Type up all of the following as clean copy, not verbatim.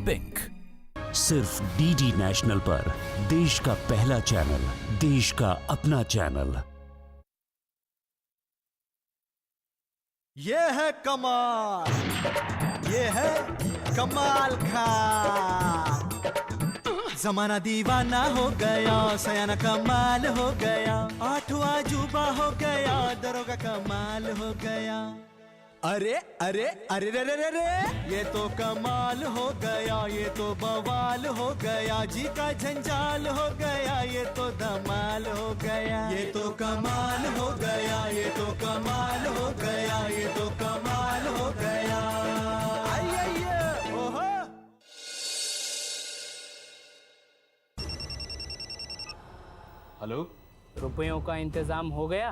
Pink. सिर्फ DD national पर, देश का पहला चैनल, देश का अपना चैनल। ये है कमाल, ये है कमाल खान। जमाना दीवाना हो गया, सयाना कमाल हो गया, आठवां अजूबा हो गया, दरोगा कमाल हो गया। अरे अरे अरे रे रे रे रे, ये तो कमाल हो गया, ये तो बवाल हो गया, जी का जंजाल हो गया, ये तो धमाल हो गया। ये तो कमाल हो गया, ये तो कमाल हो गया, ये तो कमाल हो गया। आइए ओहो। हेलो, रुपयों का इंतजाम हो गया?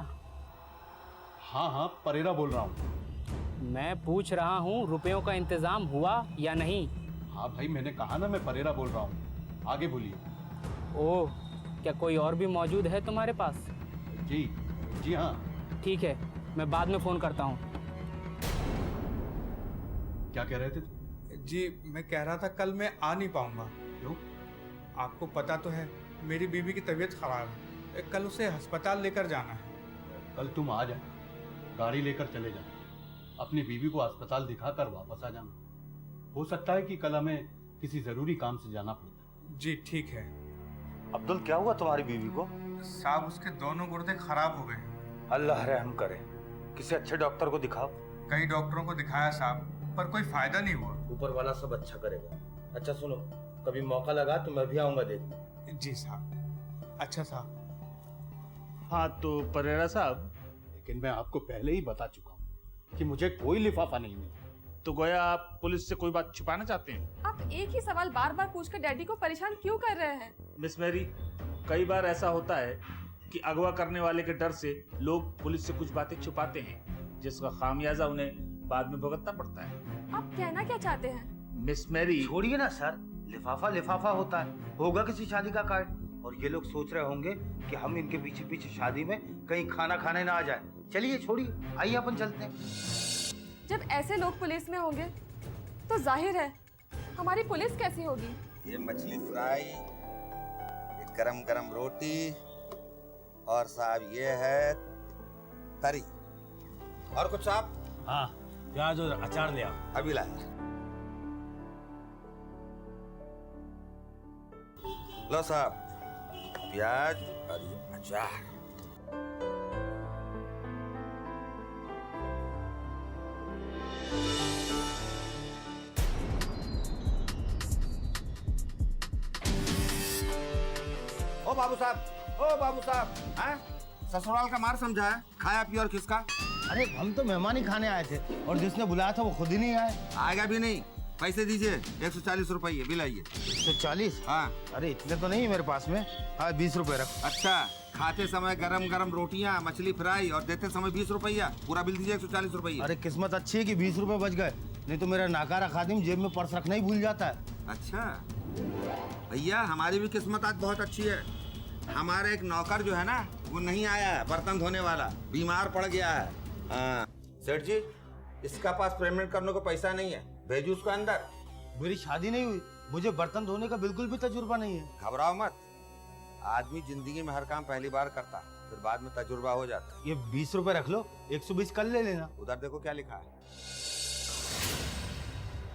हाँ परेरा बोल रहा हूँ। मैं पूछ रहा हूँ रुपयों का इंतजाम हुआ या नहीं? हाँ भाई, मैंने कहा ना मैं परेरा बोल रहा हूँ। आगे बोलिए। ओह, क्या कोई और भी मौजूद है तुम्हारे पास? जी हाँ। ठीक है, मैं बाद में फ़ोन करता हूँ। क्या कह रहे थे? जी, मैं कह रहा था कल मैं आ नहीं पाऊंगा। क्यों? आपको पता तो है मेरी बीवी की तबीयत खराब है, कल उसे अस्पताल लेकर जाना है। कल तुम आ जाए, गाड़ी लेकर चले जाना, अपनी बीवी को अस्पताल दिखाकर वापस आ जाना। हो सकता है कि कल हमें किसी जरूरी काम से जाना पड़ता है। जी ठीक है। अब्दुल, क्या हुआ तुम्हारी बीवी को? साहब, उसके दोनों गुर्दे खराब हो गए। अल्लाह रहम करे, किसी अच्छे डॉक्टर को दिखाओ। कई डॉक्टरों को दिखाया साहब, पर कोई फायदा नहीं हुआ। ऊपर वाला सब अच्छा करेगा। अच्छा सुनो, कभी मौका लगा तो मैं भी आऊंगा देखने। जी साहब। अच्छा साहब। हाँ तो परेरा साहब, लेकिन मैं आपको पहले ही बता चुका हूँ कि मुझे कोई लिफाफा नहीं मिला। तो गोया आप पुलिस से कोई बात छुपाना चाहते हैं? आप एक ही सवाल बार बार पूछकर डैडी को परेशान क्यों कर रहे हैं? मिस मैरी, कई बार ऐसा होता है कि अगवा करने वाले के डर से लोग पुलिस से कुछ बातें छुपाते हैं, जिसका खामियाजा उन्हें बाद में भुगतना पड़ता है। आप कहना क्या चाहते हैं? मिस मैरी, छोड़िए ना सर, लिफाफा लिफाफा होता है, होगा किसी शादी का कार्ड, और ये लोग सोच रहे होंगे कि हम इनके पीछे पीछे शादी में कहीं खाना खाने ना आ जाए। चलिए छोड़िए, आइए अपन चलते हैं। जब ऐसे लोग पुलिस में होंगे तो जाहिर है हमारी पुलिस कैसी होगी? ये मछली फ्राई, ये गरम गरम रोटी, और साहब ये है तरी। और कुछ साहब? हाँ, प्याज और अचार ले आओ। अभी लाया। लो साहब, प्याज और ये अचार। ओ बाबू साहब, हैं? ससुराल का मार समझा है, खाया पिया और किसका? अरे हम तो मेहमान ही खाने आए थे, और जिसने बुलाया था वो खुद ही नहीं आए। आएगा भी नहीं। पैसे दीजिए, 140 रुपये बिल आइए। 140? हाँ। अरे इतने तो नहीं मेरे पास में। हाँ 20 रुपए रख। अच्छा, खाते समय गरम गरम रोटियां, मछली फ्राई, और देते समय 20 रुपया। पूरा बिल दीजिए 140 रुपये। अरे किस्मत अच्छी है कि 20 रुपए बच गए, नहीं तो मेरा नाकारा खादिम जेब में पर्स रखना ही भूल जाता है। अच्छा भैया, हमारी भी किस्मत आज बहुत अच्छी है। हमारा एक नौकर जो है ना, वो नहीं आया है, बर्तन धोने वाला बीमार पड़ गया है। हाँ सेठ जी, इसका पास पेमेंट करने को पैसा नहीं है, भेजू उसको अंदर। मेरी शादी नहीं हुई, मुझे बर्तन धोने का बिल्कुल भी तजुर्बा नहीं है। घबराओ मत, आदमी जिंदगी में हर काम पहली बार करता, फिर बाद में तजुर्बा हो जाता। ये 20 रुपए रख लो, 120 कल ले लेना। उधर देखो क्या लिखा है।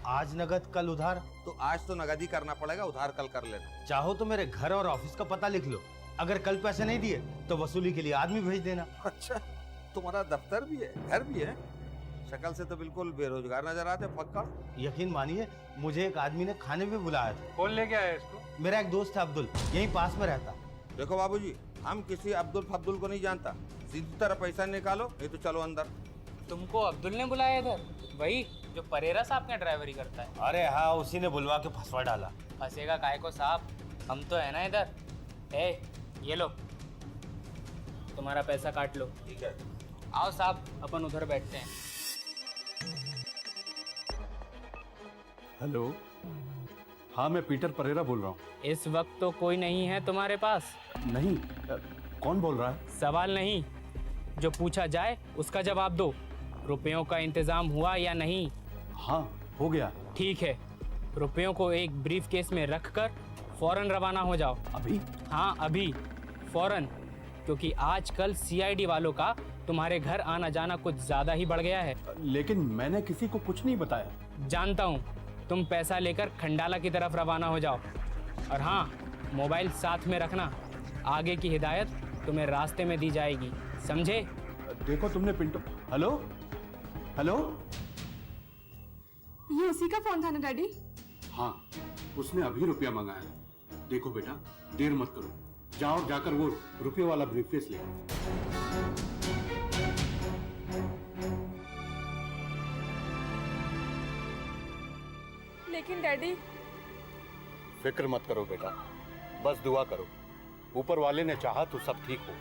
आज नगद कल उधार। तो आज तो नगद ही करना पड़ेगा, उधार कल कर लेना। चाहो तो मेरे घर और ऑफिस का पता लिख लो, अगर कल पैसे नहीं दिए तो वसूली के लिए आदमी भेज देना। अच्छा, तुम्हारा दफ्तर भी है, घर भी है? शक्ल से तो बिल्कुल बेरोजगार नजर आते। फक्कड़। यकीन मानिए, मुझे एक आदमी ने खाने भी बुलाया था। कौन लेके आया इसको? मेरा एक दोस्त है अब्दुल, यहीं पास में रहता। देखो बाबूजी, हम किसी अब्दुल फब्दुल को नहीं जानता, सीधी तरह पैसा निकालो, नहीं तो चलो अंदर। तुमको अब्दुल ने बुलाया इधर? वही जो परेरा साहब का ड्राइवरी करता है? अरे हाँ, उसी ने बुलवा के फंसवा डाला। फंसेगा काहे को साहब, हम तो है ना इधर। ए, ये लो, तुम्हारा पैसा काट लो। ठीक है। आओ साहब, अपन उधर बैठते हैं। हेलो, हाँ मैं पीटर परेरा बोल रहा हूँ। इस वक्त तो कोई नहीं है तुम्हारे पास? नहीं, कौन बोल रहा है? सवाल नहीं, जो पूछा जाए उसका जवाब दो। रुपयों का इंतजाम हुआ या नहीं? हाँ हो गया। ठीक है, रुपयों को एक ब्रीफ केस में रखकर फौरन रवाना हो जाओ। अभी? हाँ अभी, फौरन, क्योंकि आजकल सीआईडी वालों का तुम्हारे घर आना जाना कुछ ज्यादा ही बढ़ गया है। लेकिन मैंने किसी को कुछ नहीं बताया। जानता हूँ, तुम पैसा लेकर खंडाला की तरफ रवाना हो जाओ। और हाँ, मोबाइल साथ में रखना, आगे की हिदायत तुम्हें रास्ते में दी जाएगी, समझे? देखो तुमने पिंटू। Hello hello. ये उसी का फोन था ना डैडी? हाँ, उसने अभी रुपया मंगाया है। देखो बेटा, देर मत करो, जाओ जाकर वो रुपये वाला ब्रीफकेस ले आओ। लेकिन डैडी, फिक्र मत करो बेटा, बस दुआ करो, ऊपर वाले ने चाहा तो सब ठीक हो।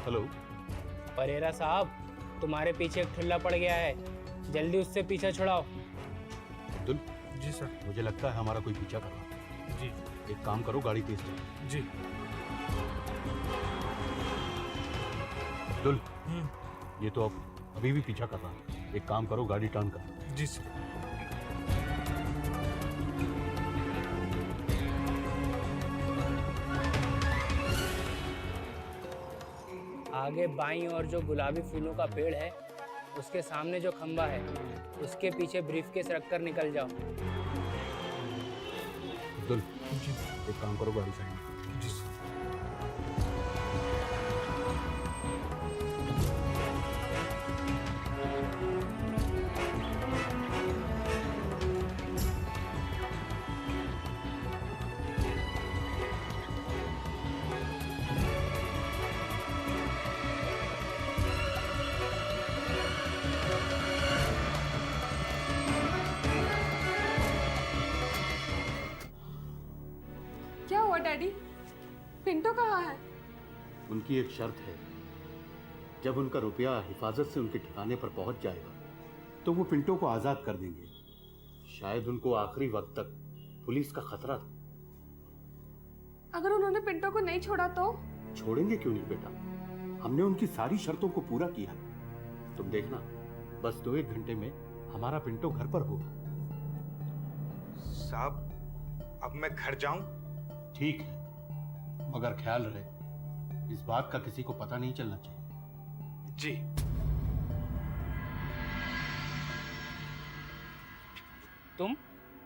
हेलो। परेरा साहब, तुम्हारे पीछे एक ठुल्ला पड़ गया है, जल्दी उससे पीछा छुड़ाओ। अब्दुल। जी सर। मुझे लगता है हमारा कोई पीछा कर रहा है। जी। एक काम करो, गाड़ी तेज चलाओ। जी। अब्दुल, ये तो अब अभी भी पीछा कर रहा है। एक काम करो, गाड़ी टर्न करो। जी सर। आगे बाईं ओर जो गुलाबी फूलों का पेड़ है, उसके सामने जो खंबा है, उसके पीछे ब्रीफकेस रखकर निकल जाओ। अब्दुल, एक काम करो, गाड़ी साइड में। जी सर। क्या हुआ डैडी? पिंटू कहाँ है? उनकी एक शर्त है, जब उनका रुपया हिफाजत से उनके ठिकाने पर पहुंच जाएगा तो वो पिंटो को आजाद कर देंगे। शायद उनको आखिरी वक्त तक पुलिस का खतरा था। अगर उन्होंने पिंटू को नहीं छोड़ा तो? छोड़ेंगे क्यों नहीं बेटा, हमने उनकी सारी शर्तों को पूरा किया है। तुम देखना, बस 2-1 घंटे में हमारा पिंटो घर पर होगा। साहब, अब मैं घर जाऊं? ठीक है, मगर ख्याल रहे, इस बात का किसी को पता नहीं चलना चाहिए। जी। तुम,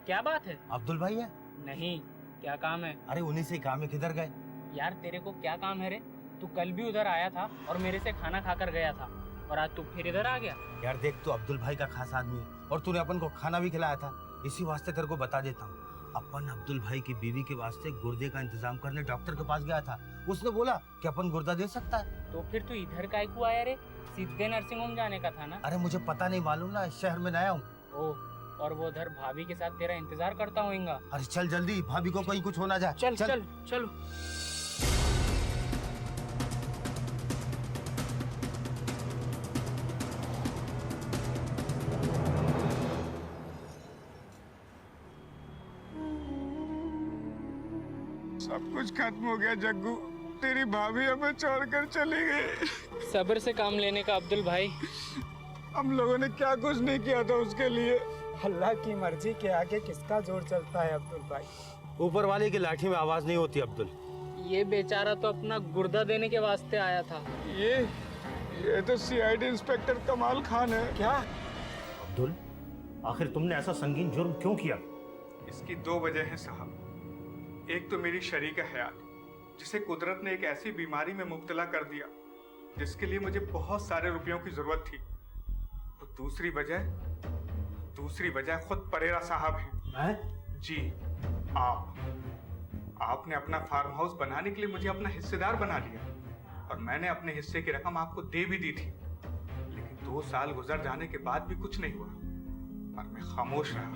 क्या बात है? अब्दुल भाई है? नहीं, क्या काम है? अरे उन्हीं से काम है, किधर गए? यार तेरे को क्या काम है रे? तू कल भी उधर आया था और मेरे से खाना खाकर गया था, और आज तू फिर इधर आ गया। यार देख, तू अब्दुल भाई का खास आदमी है और तूने अपन को खाना भी खिलाया था, इसी वास्ते तेरे को बता देता हूँ। अपन अब्दुल भाई की बीवी के वास्ते गुर्दे का इंतजाम करने डॉक्टर के पास गया था। उसने बोला कि अपन गुर्दा दे सकता है। तो फिर तू इधर काहे को आया रे? सीधे नर्सिंग होम जाने का था ना? अरे मुझे पता नहीं मालूम ना, इस शहर में नया हूँ। ओह, और वो उधर भाभी के साथ तेरा इंतजार करता होगा। अरे चल जल्दी, भाभी को कहीं कुछ हो ना जाए। चल चल चल चलो। सब कुछ खत्म हो गया जग्गू, तेरी भाभी हमें छोड़कर चली गई। सब्र से काम लेने का अब्दुल भाई। हम लोगों ने क्या कुछ नहीं किया था उसके लिए। अल्लाह की मर्जी के आगे किसका जोर चलता है अब्दुल भाई? ऊपर वाले की लाठी में आवाज नहीं होती अब्दुल। ये बेचारा तो अपना गुर्दा देने के वास्ते आया था। ये तो सीआईडी इंस्पेक्टर कमाल खान है। क्या? अब्दुल, आखिर तुमने ऐसा संगीन जुर्म क्यों किया? इसकी 2 वजह हैं साहब। एक तो मेरी शरीक हयात, जिसे कुदरत ने एक ऐसी बीमारी में मुब्तला कर दिया जिसके लिए मुझे बहुत सारे रुपयों की जरूरत थी। और दूसरी वजह खुद परेरा साहब हैं। मैं? जी, आपने अपना फार्म हाउस बनाने के लिए मुझे अपना हिस्सेदार बना लिया और मैंने अपने हिस्से की रकम आपको दे भी दी थी, लेकिन 2 साल गुजर जाने के बाद भी कुछ नहीं हुआ और मैं खामोश रहा।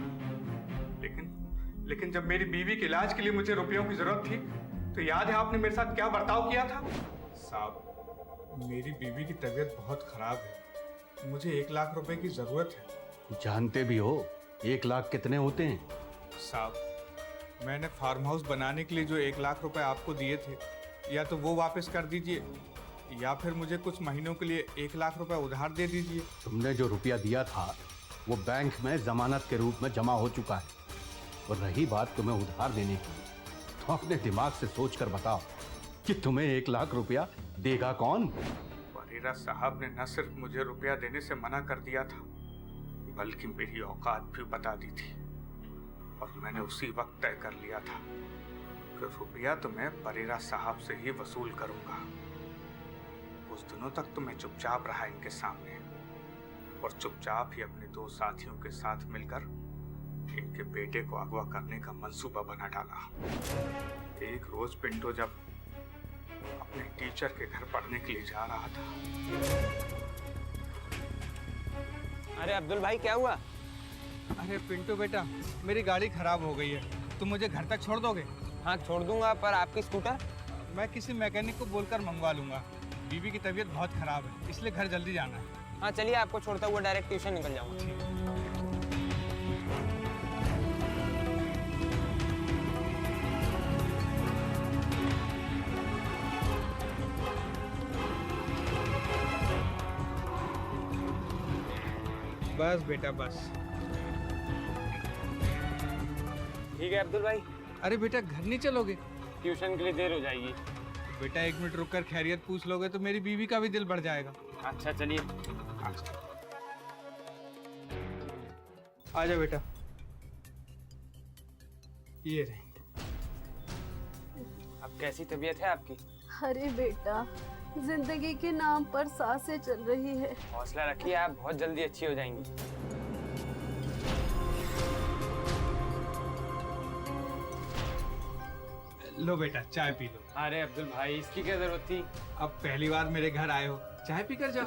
लेकिन जब मेरी बीवी के इलाज के लिए मुझे रुपयों की जरूरत थी तो याद है आपने मेरे साथ क्या बर्ताव किया था? साहब, मेरी बीवी की तबीयत बहुत खराब है, मुझे 1 लाख रुपए की जरूरत है। जानते भी हो 1 लाख कितने होते हैं? साहब, मैंने फार्म हाउस बनाने के लिए जो 1 लाख रुपए आपको दिए थे, या तो वो वापस कर दीजिए या फिर मुझे कुछ महीनों के लिए 1 लाख रुपए उधार दे दीजिए। तुमने जो रुपया दिया था वो बैंक में जमानत के रूप में जमा हो चुका है। और रही बात तुम्हें उधार देने की, तो अपने दिमाग से सोच कर बताओ कि तुम्हें 1 लाख रुपया देगा कौन? परेरा साहब ने न सिर्फ मुझे रुपया देने से मना कर दिया था, बल्कि मेरी औकात भी बता दी थी। और मैंने उसी वक्त तय कर लिया था कि रुपया तो मैं परेरा साहब से ही वसूल करूंगा। कुछ दिनों तक तो मैं चुपचाप रहा इनके सामने, और चुपचाप ही अपने 2 साथियों के साथ मिलकर इनके बेटे को अगवा करने का मंसूबा बना डाला। एक रोज पिंटो जब अपने टीचर के घर पढ़ने के लिए जा रहा था। अरे अब्दुल भाई, क्या हुआ? अरे पिंटू बेटा, मेरी गाड़ी खराब हो गई है, तुम मुझे घर तक छोड़ दोगे? हाँ छोड़ दूंगा, पर आपकी स्कूटर? मैं किसी मैकेनिक को बोलकर मंगवा लूंगा। बीवी की तबीयत बहुत खराब है, इसलिए घर जल्दी जाना है। हाँ चलिए, आपको छोड़ता हुआ डायरेक्ट ट्यूशन निकल जाऊंगा। बस बेटा बस। ठीक है अब्दुल भाई। अरे बेटा, घर नहीं चलोगे? ट्यूशन के लिए देर हो जाएगी। बेटा 1 मिनट रुककर खैरियत पूछ लोगे तो मेरी बीवी का भी दिल बढ़ जाएगा। अच्छा चलिए। आजा बेटा, ये रहे। अब कैसी तबीयत है आपकी? अरे बेटा, जिंदगी के नाम पर सांसें चल रही है। हौसला रखिए, आप बहुत जल्दी अच्छी हो जाएंगी। लो बेटा, चाय पी लो। अरे अब्दुल भाई, इसकी क्या जरूरत थी? अब पहली बार मेरे घर आए हो, चाय पी कर जाओ।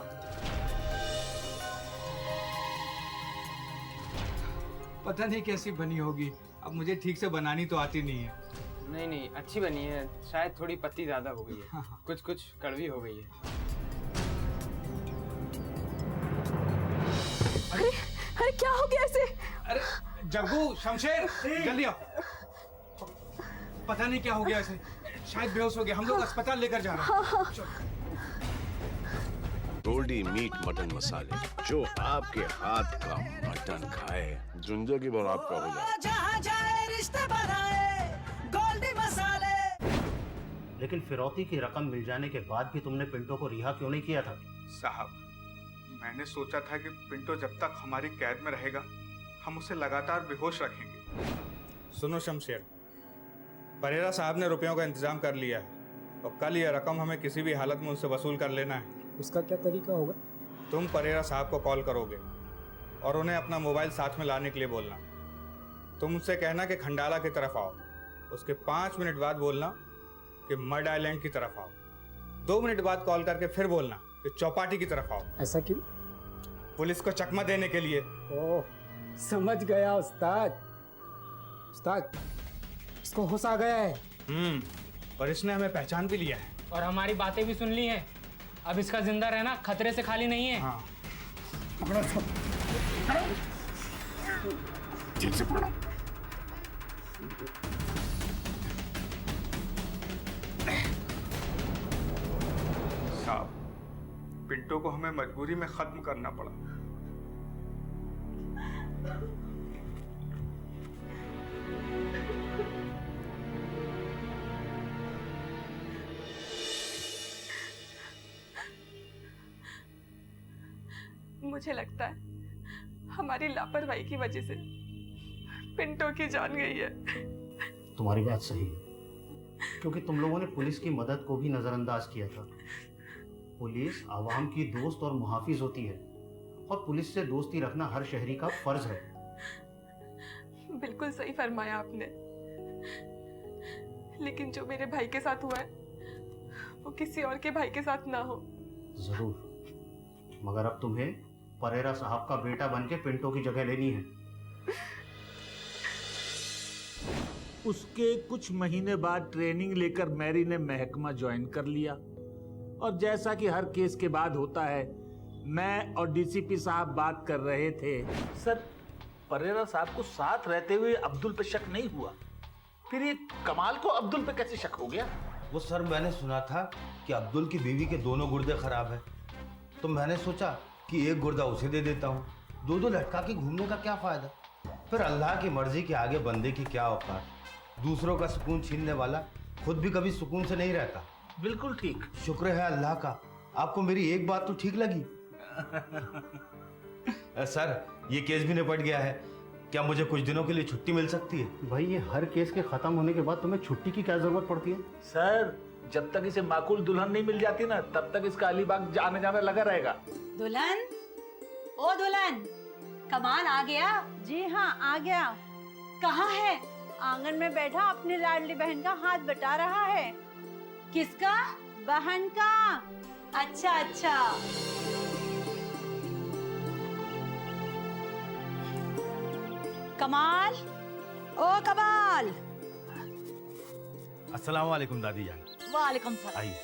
पता नहीं कैसी बनी होगी, अब मुझे ठीक से बनानी तो आती नहीं है। नहीं नहीं, अच्छी बनी है, शायद थोड़ी पत्ती ज्यादा हो गई है। कुछ कुछ कड़वी हो गई है। अरे अरे क्या हो गया ऐसे? अरे जग्गू, शमशेर, जल्दी आओ। पता नहीं क्या हो गया ऐसे, शायद बेहोश हो गया। हम लोग अस्पताल लेकर जा रहे हैं। गोल्डी मीट मटन मसाले, जो आपके हाथ का मटन खाए जिंदगी भर आपका हो जाए। जहाँ जाए रिश्ते बनाए, गोल्डी मसाले। लेकिन फिरौती की रकम मिल जाने के बाद भी तुमने पिंटो को रिहा क्यों नहीं किया था? साहब, मैंने सोचा था कि पिंटो जब तक हमारी कैद में रहेगा हम उसे लगातार बेहोश रखेंगे। सुनो शमशेर, परेरा साहब ने रुपयों का इंतजाम कर लिया है और कल यह रकम हमें किसी भी हालत में उनसे वसूल कर लेना है। उसका क्या तरीका होगा? तुम परेरा साहब को कॉल करोगे और उन्हें अपना मोबाइल साथ में लाने के लिए बोलना। तुम उनसे कहना कि खंडाला की तरफ आओ। उसके 5 मिनट बाद बोलना कि मड आइलैंड की तरफ आओ। 2 मिनट बाद कॉल करके फिर बोलना कि चौपाटी की तरफ आओ। ऐसा क्यों? पुलिस को चकमा देने के लिए। ओह, समझ गया उस्ताद। उस्ताद, इसको होश आ गया है। और इसने हमें पहचान भी लिया है और हमारी बातें भी सुन ली हैं। अब इसका जिंदा रहना खतरे से खाली नहीं है। हाँ। ठीक से पकड़ो। साहब, पिंटो को हमें मजबूरी में खत्म करना पड़ा। मुझे लगता है हमारी लापरवाही की वजह से पिंटो की जान गई है। तुम्हारी बात सही है, क्योंकि तुम लोगों ने पुलिस की मदद को भी नजरअंदाज किया था। पुलिस आवाम की दोस्त और मुहाफिज होती है और पुलिस से दोस्ती रखना हर शहरी का फर्ज है। बिल्कुल सही फरमाया आपने, लेकिन जो मेरे भाई के साथ हुआ है वो किसी और के भाई के साथ ना हो। जरूर, मगर अब तुम्हें परेरा साहब का बेटा बनके पिंटो की जगह लेनी है। उसके कुछ महीने बाद ट्रेनिंग लेकर मैरी ने महकमा ज्वाइन कर लिया और जैसा कि हर केस के बाद होता है, मैं और डीसीपी साहब बात कर रहे थे। सर, परेरा साहब को साथ रहते हुए अब्दुल पे शक नहीं हुआ, फिर ये कमाल को अब्दुल पे कैसे शक हो गया? वो सर, मैंने सुना था कि अब्दुल की बीवी के दोनों गुर्दे खराब है, तो मैंने सोचा कि एक गुर्दा उसे दे देता हूँ। दो लटका के घूमने का क्या फायदा? फिर अल्लाह की मर्जी के आगे बंदे की क्या औकात। दूसरों का सुकून छीनने वाला खुद भी कभी सुकून से नहीं रहता। बिल्कुल ठीक। शुक्र है अल्लाह का, आपको मेरी एक बात तो ठीक लगी। सर, ये केस भी निपट गया है, क्या मुझे कुछ दिनों के लिए छुट्टी मिल सकती है? भाई, ये हर केस के खत्म होने के बाद तुम्हें छुट्टी की क्या जरूरत पड़ती है? सर, जब तक इसे माकूल दुल्हन नहीं मिल जाती ना, तब तक इसका अलीबाग आने जाने लगा रहेगा। दुल्हन, ओ दुल्हन, कमाल आ गया? जी हाँ, आ गया। कहाँ है? आंगन में बैठा अपनी लाडली बहन का हाथ बटा रहा है। किसका? बहन का। अच्छा अच्छा। कमाल, ओ कमाल। अस्सलाम वालेकुम दादी जान। वालेकुम सलाम। आइए।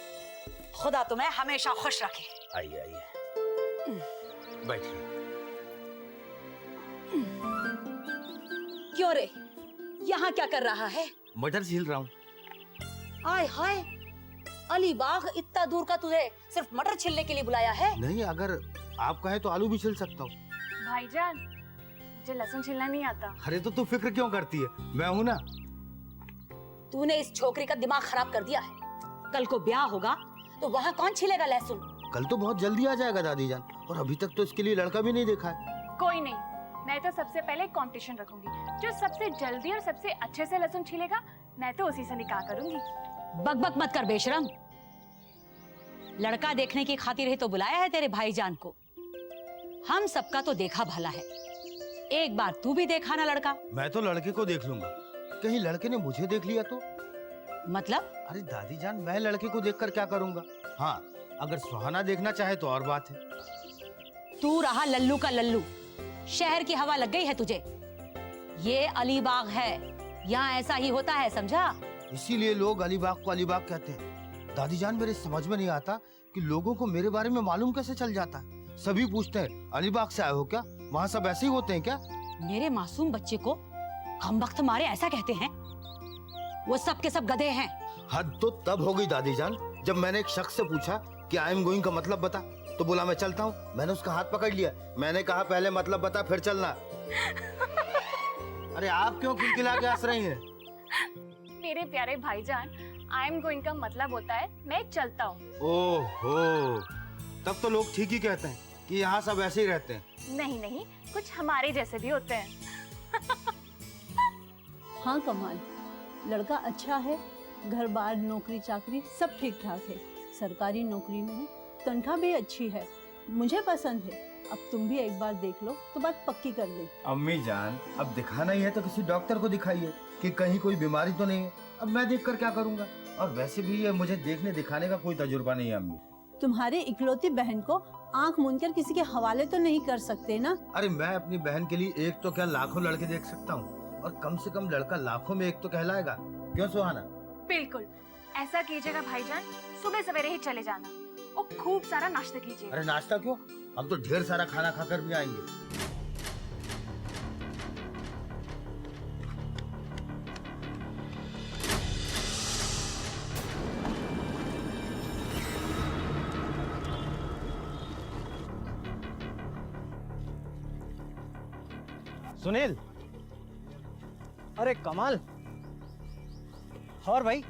खुदा तुम्हें हमेशा खुश रखे। आइए आइए, बैठिए। क्यों रे, यहाँ क्या कर रहा है? मटर छील रहा हूँ। आय हाय, अलीबाग इतना दूर का तुझे सिर्फ मटर छिलने के लिए बुलाया है? नहीं, अगर आप कहें तो आलू भी छिल सकता हूँ। भाईजान, मुझे लहसुन छिलना नहीं आता। अरे तो तू फिक्र क्यों करती है, मैं हूँ ना। तूने इस छोकरी का दिमाग खराब कर दिया है। कल को ब्याह होगा तो वहाँ कौन छिलेगा लहसुन? कल तो बहुत जल्दी आ जाएगा दादी जान, और अभी तक तो इसके लिए लड़का भी नहीं देखा है। कोई नहीं, मैं तो सबसे पहले कंपटीशन रखूंगी। जो सबसे जल्दी और सबसे अच्छे से लहसुन छिलेगा, मैं तो उसी से निकाह करूंगी। बकबक मत कर बेशरम। लड़का देखने की खातिर ही तो बुलाया है तेरे भाईजान को। हम सबका तो देखा भला है, एक बार तू भी देखा ना लड़का। मैं तो लड़के को देख लूंगा, कहीं लड़के ने मुझे देख लिया तो? मतलब? अरे दादी जान, मैं लड़के को देखकर क्या करूंगा? हाँ, अगर सुहाना देखना चाहे तो और बात है। तू रहा लल्लू का लल्लू, शहर की हवा लग गई है तुझे। ये अलीबाग है, यहाँ ऐसा ही होता है, समझा? इसीलिए लोग अलीबाग को अलीबाग कहते हैं। दादी जान, मेरे समझ में नहीं आता कि लोगों को मेरे बारे में मालूम कैसे चल जाता है। सभी पूछते हैं, अलीबाग से आए हो क्या? वहाँ सब ऐसे ही होते हैं क्या? मेरे मासूम बच्चे को हम वक्त मारे ऐसा कहते हैं? वो सब के सब गधे हैं। हद तो तब हो गई दादी जान, जब मैंने एक शख्स से पूछा कि आई एम गोइंग का मतलब बता, तो बोला मैं चलता हूँ। मैंने उसका हाथ पकड़ लिया, मैंने कहा पहले मतलब बता फिर चलना। अरे आप क्यों खिलखिला के हंस रही हैं? मेरे प्यारे भाईजान, आई एम गोइंग का मतलब होता है मैं चलता हूँ। ओहो, तब तो लोग ठीक ही कहते हैं कि यहाँ सब ऐसे ही रहते हैं। नहीं नहीं, कुछ हमारे जैसे भी होते हैं। हाँ कमाल, लड़का अच्छा है, घर बार नौकरी चाकरी सब ठीक ठाक है, सरकारी नौकरी में है, तनख्वाह भी अच्छी है, मुझे पसंद है। अब तुम भी एक बार देख लो तो बात पक्की कर दे। अम्मी जान, अब दिखाना ही है तो किसी डॉक्टर को दिखाइए कि कहीं कोई बीमारी तो नहीं है। अब मैं देखकर क्या करूँगा? और वैसे भी ये मुझे देखने दिखाने का कोई तजुर्बा नहीं है अम्मी। तुम्हारी इकलौती बहन को आंख मूंदकर किसी के हवाले तो नहीं कर सकते ना? अरे मैं अपनी बहन के लिए एक तो क्या लाखों लड़के देख सकता हूँ, और कम से कम लड़का लाखों में एक तो कहलाएगा। क्यों सुहाना? बिल्कुल, ऐसा कीजिएगा भाईजान, सुबह सवेरे ही चले जाना और खूब सारा नाश्ता कीजिए। अरे नाश्ता क्यों, हम तो ढेर सारा खाना खाकर भी आएंगे। सुनील, अरे कमाल। और भाई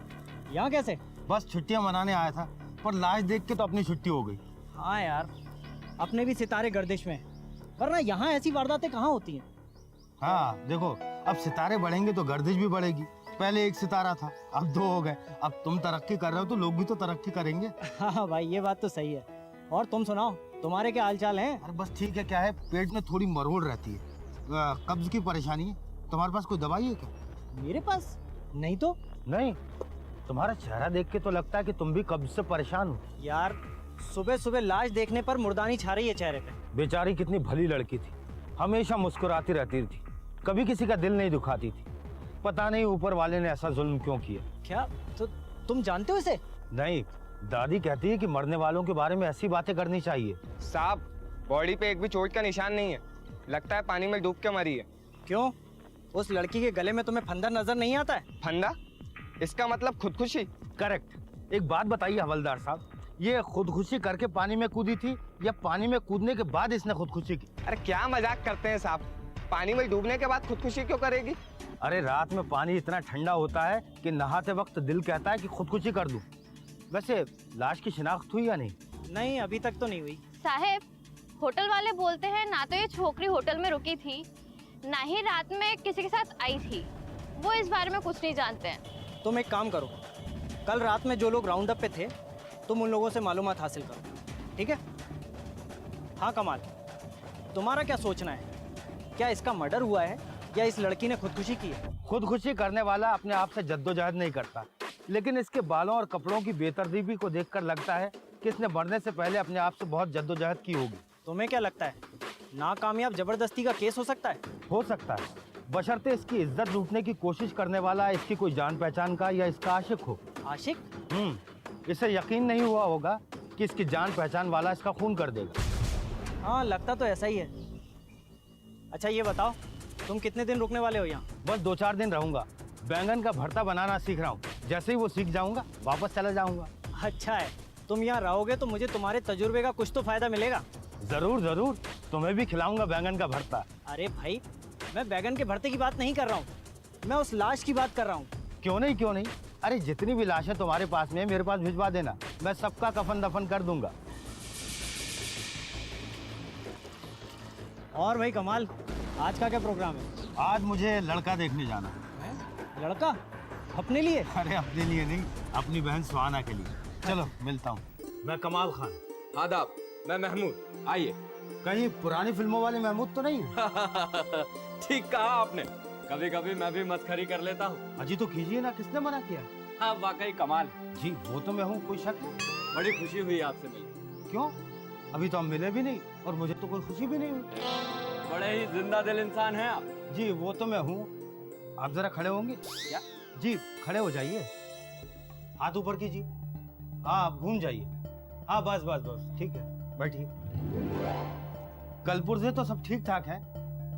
यहाँ कैसे? बस छुट्टियां मनाने आया था, पर लाश देख के तो अपनी छुट्टी हो गई। हाँ यार, अपने भी सितारे गर्दिश में, वरना यहाँ ऐसी वारदातें कहाँ होती हैं। हाँ देखो, अब सितारे बढ़ेंगे तो गर्दिश भी बढ़ेगी। पहले एक सितारा था, अब दो हो गए। अब तुम तरक्की कर रहे हो तो लोग भी तो तरक्की करेंगे। हाँ भाई, ये बात तो सही है। और तुम सुनाओ, तुम्हारे क्या हाल चाल है? अरे बस ठीक है। क्या है, पेट में थोड़ी मरोड़ रहती है, कब्ज की परेशानी है। तुम्हारे पास कोई दवाई है क्या? मेरे पास नहीं तो। नहीं, तुम्हारा चेहरा देख के तो लगता है कि तुम भी कब्ज से परेशान हो। यार सुबह सुबह लाश देखने पर मुर्दानी छा रही है चेहरे पे। बेचारी कितनी भली लड़की थी, हमेशा मुस्कुराती रहती थी, कभी किसी का दिल नहीं दुखाती थी। पता नहीं ऊपर वाले ने ऐसा जुल्म क्यों किया। क्या तो तुम जानते हो इसे? नहीं, दादी कहती है कि मरने वालों के बारे में ऐसी बातें करनी चाहिए। साहब, बॉडी पे एक भी चोट का निशान नहीं है, लगता है पानी में डूब के मरी है। क्यों? उस लड़की के गले में तुम्हें फंदा नजर नहीं आता है? फंदा? इसका मतलब खुदकुशी? करेक्ट। एक बात बताइए हवलदार साहब, ये खुदकुशी करके पानी में कूदी थी या पानी में कूदने के बाद इसने खुदकुशी की? अरे क्या मजाक करते हैं साहब, पानी में डूबने के बाद खुदकुशी क्यों करेगी? अरे रात में पानी इतना ठंडा होता है कि नहाते वक्त दिल कहता है कि खुदकुशी कर दूं। वैसे लाश की शिनाख्त हुई या नहीं? नहीं, अभी तक तो नहीं हुई। साहब, होटल वाले बोलते हैं ना तो ये छोकरी होटल में रुकी थी, ना ही रात में किसी के साथ आई थी। वो इस बारे में कुछ नहीं जानते हैं। तुम एक काम करो, कल रात में जो लोग राउंड अप पे थे तुम उन लोगों से मालूमात हासिल करो, ठीक है? हाँ कमाल, तुम्हारा क्या सोचना है? क्या इसका मर्डर हुआ है या इस लड़की ने खुदकुशी की है? खुदकुशी करने वाला अपने आप से जद्दोजहद नहीं करता, लेकिन इसके बालों और कपड़ों की बेतरतीबी को देखकर लगता है कि इसने मरने से पहले अपने आप से बहुत जद्दोजहद की होगी। तुम्हें क्या लगता है नाकामयाब जबरदस्ती का केस हो सकता है? हो सकता है, बशर्ते इसकी इज्जत लूटने की कोशिश करने वाला इसकी कोई जान पहचान का या इसका आशिक हो। आशिक? इसे यकीन नहीं हुआ होगा कि इसकी जान पहचान वाला इसका खून कर देगा। हाँ, लगता तो ऐसा ही है। अच्छा ये बताओ, तुम कितने दिन रुकने वाले हो यहाँ? बस 2-4 दिन रहूंगा। बैंगन का भरता बनाना सीख रहा हूँ, जैसे ही वो सीख जाऊंगा वापस चला जाऊंगा। अच्छा है, तुम यहाँ रहोगे तो मुझे तुम्हारे तजुर्बे का कुछ तो फायदा मिलेगा। जरूर जरूर, तुम्हें भी खिलाऊंगा बैंगन का भरता। अरे भाई, मैं बैंगन के भरते की बात नहीं कर रहा हूँ, मैं उस लाश की बात कर रहा हूँ। क्यों नहीं क्यों नहीं, अरे जितनी भी लाशें तुम्हारे पास में है मेरे पास भिजवा देना, मैं सबका कफन दफन कर दूंगा। और भाई कमाल, आज का क्या प्रोग्राम है? आज मुझे लड़का देखने जाना है। लड़का? अपने लिए? अरे अपने लिए नहीं, अपनी बहन सुहाना के लिए। चलो मिलता हूँ। मैं कमाल खान। आदाब, मैं महमूद, आइए। कहीं पुरानी फिल्मों वाले महमूद तो नहीं? ठीक कहा आपने, कभी कभी मैं भी मस्खरी कर लेता हूँ। अजी तो कीजिए ना, किसने मना किया? हाँ वाकई कमाल। जी वो तो मैं हूँ, कोई शक है? बड़ी खुशी हुई आपसे मिलकर। क्यों? अभी तो हम मिले भी नहीं और मुझे तो कोई खुशी भी नहीं हुई। बड़े ही जिंदा दिल इंसान हैं आप। जी वो तो मैं हूँ। आप जरा खड़े होंगे? क्या? जी खड़े हो जाइए, हाथ ऊपर कीजिए। हाँ आप घूम जाइए। हाँ बस बस बस, ठीक है, बैठिए। कलपुर से तो सब ठीक ठाक है।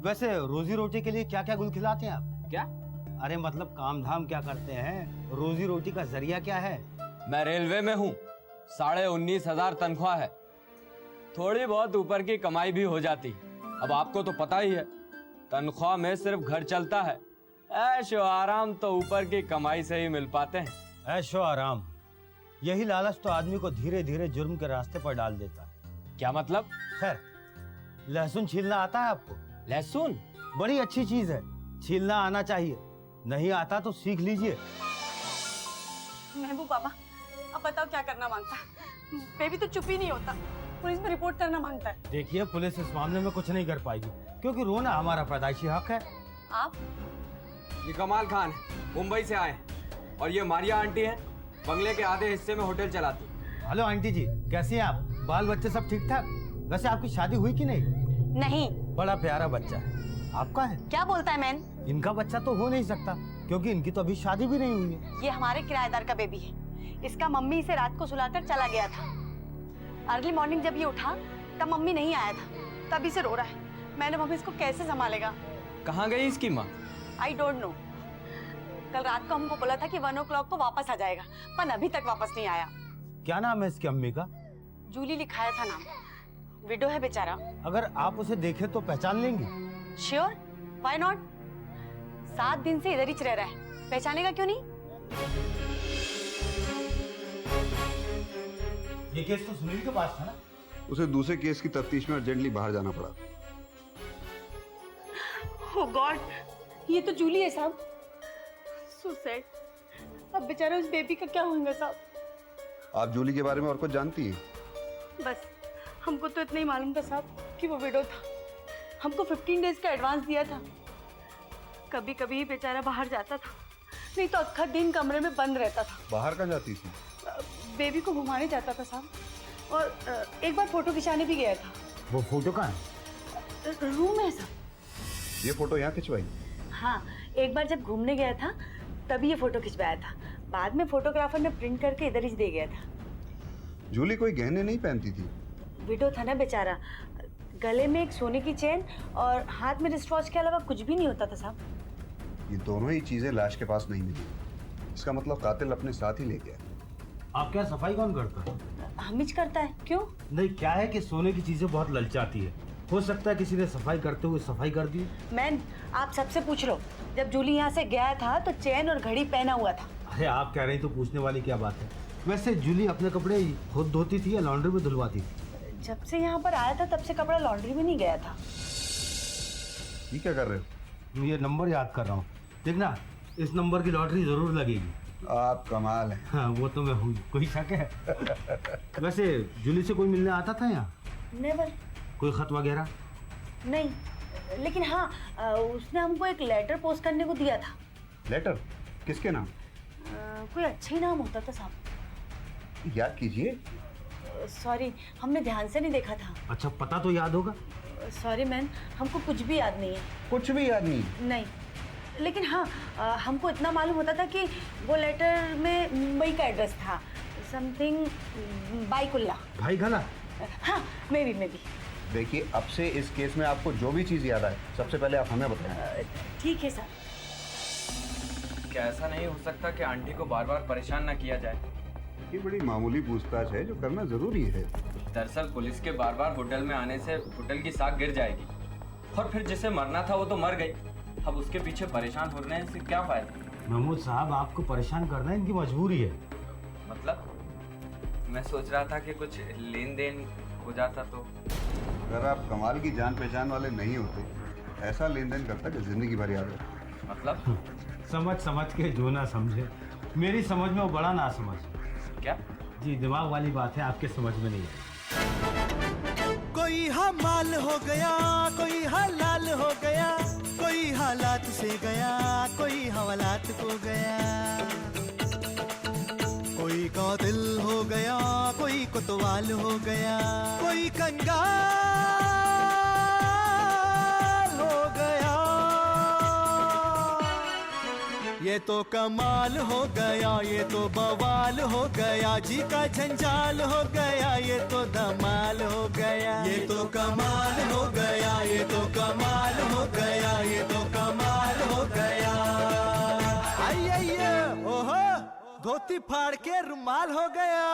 वैसे रोजी रोटी के लिए क्या क्या गुल खिलाते हैं आप? क्या? अरे मतलब काम धाम क्या करते हैं, रोजी रोटी का जरिया क्या है? मैं रेलवे में हूँ, 19,500 तनख्वाह है, थोड़ी बहुत ऊपर की कमाई भी हो जाती। अब आपको तो पता ही है, तनख्वाह में सिर्फ घर चलता है, ऐशो आराम तो ऊपर की कमाई से ही मिल पाते हैं। ऐशो आराम, यही लालच तो आदमी को धीरे धीरे जुर्म के रास्ते पर डाल देता है। क्या मतलब? खैर, लहसुन छीलना आता है आपको? लहसुन बड़ी अच्छी चीज है, छीलना आना चाहिए, नहीं आता तो सीख लीजिए। महबूब बाबा, अब बताओ क्या करना मांगता है? बेबी तो चुप ही नहीं होता, पुलिस में रिपोर्ट करना मांगता है। देखिए पुलिस इस मामले में कुछ नहीं कर पाएगी, क्योंकि रोना हमारा पैदाइशी हक है। आप? ये कमाल खान है, मुंबई से आए हैं, और ये मारिया आंटी है, बंगले के आधे हिस्से में होटल चलाती। हेलो आंटी जी, कैसी हैं आप? बाल बच्चे सब ठीक ठाक? वैसे आपकी शादी हुई कि नहीं? नहीं। बड़ा प्यारा बच्चा है। आपका है? क्या बोलता है मैन? इनका बच्चा तो हो नहीं सकता, क्योंकि इनकी तो अभी शादी भी नहीं हुई है। ये हमारे किराएदार का बेबी है। इसका मम्मी इसे रात को सुलाकर चला गया था। अर्ली मॉर्निंग जब ये उठा तब मम्मी नहीं आया था, तभी से रो रहा है। मैंने मम्मी इसको कैसे संभालेगा? कहाँ गई इसकी माँ? I don't know. कल रात को हमको बोला था कि 1 o'clock को वापस आ जाएगा, पर अभी तक वापस नहीं आया। क्या नाम है इसकी अम्मी का? जूली लिखाया था नाम। विडो है बेचारा। अगर आप उसे देखें तो पहचान लेंगी? Sure, why not? 7 दिन से इधर ही रह रहा है, पहचानेगा क्यों नहीं? ये केस तो सुनील के पास था ना? उसे दूसरे केस की तफ्तीश में अर्जेंटली बाहर जाना पड़ा। ओह गॉड, ये तो जूली है साहब। So sad. अब बेचारा उस बेबी का क्या होगा साहब? आप जूली के बारे में और कुछ जानती हैं? बस हमको तो इतना ही मालूम था साहब कि वो विडो था। हमको 15 डेज का एडवांस दिया था। कभी कभी बेचारा बाहर जाता था, नहीं तो अक्खा दिन कमरे में बंद रहता था। बाहर कहाँ जाती थी? बेबी को घुमाने जाता था साहब, और एक बार फोटो खिंचाने भी गया था। वो फोटो कहाँ है? रूम है साहब। ये फोटो यहाँ खिंचवाई? हाँ, एक बार जब घूमने गया था तभी ये फोटो खिंचवाया था। बाद में फोटोग्राफर ने प्रिंट करके इधर ही दे गया था। जूली कोई गहने नहीं पहनती थी। विडो था ना बेचारा, गले में एक सोने की चेन और हाथ में रिस्ट वॉच के अलावा कुछ भी नहीं होता था साहब। ये दोनों ही चीजें लाश के पास नहीं मिली। इसका मतलब कातिल अपने साथ ही ले गया। आपके यहाँ सफाई कौन करता है? हमिज करता है। क्यों? नहीं, क्या है कि सोने की चीजें बहुत ललचाती है, हो सकता है किसी ने सफाई करते हुए सफाई कर दी। मैन, आप सबसे पूछ लो, जब जूली यहाँ से गया था तो चेन और घड़ी पहना हुआ था। अरे आप कह रही तो पूछने वाली क्या बात है। वैसे जूली अपने कपड़े खुद धोती थी या लॉन्ड्री में धुलवाती थी? जब से यहाँ पर आया था तब से कपड़ा लॉन्ड्री में नहीं गया था। ये क्या कर रहे हो? ये नंबर याद कर रहा हूँ। देखना, इस नंबर की लॉटरी जरूर लगेगी। आप कमाल है। हाँ, वो तो मैं हूँ, कोई शक है? वैसे जूली से कोई मिलने आता था यहाँ? नेवर। कोई खत वगैरह? नहीं, लेकिन हाँ, उसने हमको एक लेटर पोस्ट करने को दिया था। लेटर? किसके नाम? कोई अच्छा ही नाम होता था साहब। याद कीजिए। सॉरी, हमने ध्यान से नहीं देखा था। अच्छा, पता तो याद होगा? सॉरी मैन, हमको कुछ भी याद नहीं है। कुछ भी याद नहीं? नहीं, लेकिन हाँ, हमको इतना मालूम होता था कि वो लेटर में मुंबई का एड्रेस था, समथिंग बाईकुल्ला। भाई गला? हाँ, मे बी। देखिए, अब से इस केस में आपको जो भी चीज़ याद आए सबसे पहले आप हमें बताएं। ठीक है सर। क्या ऐसा नहीं हो सकता कि आंटी को बार बार परेशान न किया जाए? ये बड़ी मामूली पूछताछ है जो करना जरूरी है। दरअसल पुलिस के बार बार होटल में आने से होटल की साख गिर जाएगी, और फिर जिसे मरना था वो तो मर गई। अब उसके पीछे परेशान होने से क्या फायदा? महमूद साहब, आपको परेशान करना इनकी मजबूरी है। मतलब मैं सोच रहा था कि कुछ लेन देन हो जाता तो। अगर आप कमाल की जान पहचान वाले नहीं होते, ऐसा लेन देन करता कि जिंदगी भर याद रहे। मतलब समझ के जो ना समझे, मेरी समझ में वो बड़ा ना समझ। क्या? जी, दिमाग वाली बात है, आपके समझ में नहीं है। कोई हमाल हो गया, कोई हलाल हो गया, कोई हालात से गया, कोई हवालात को गया, कोई कातिल हो गया, कोई कोतवाल हो गया, कोई कंगाल हो गया। ये तो कमाल हो गया, ये तो बवाल हो गया, जी का झंझाल हो गया, ये तो धमाल हो गया। ये तो कमाल हो गया, ये तो कमाल हो गया, ये तो कमाल हो गया। आइए, ओहो, धोती फाड़ के रुमाल हो गया।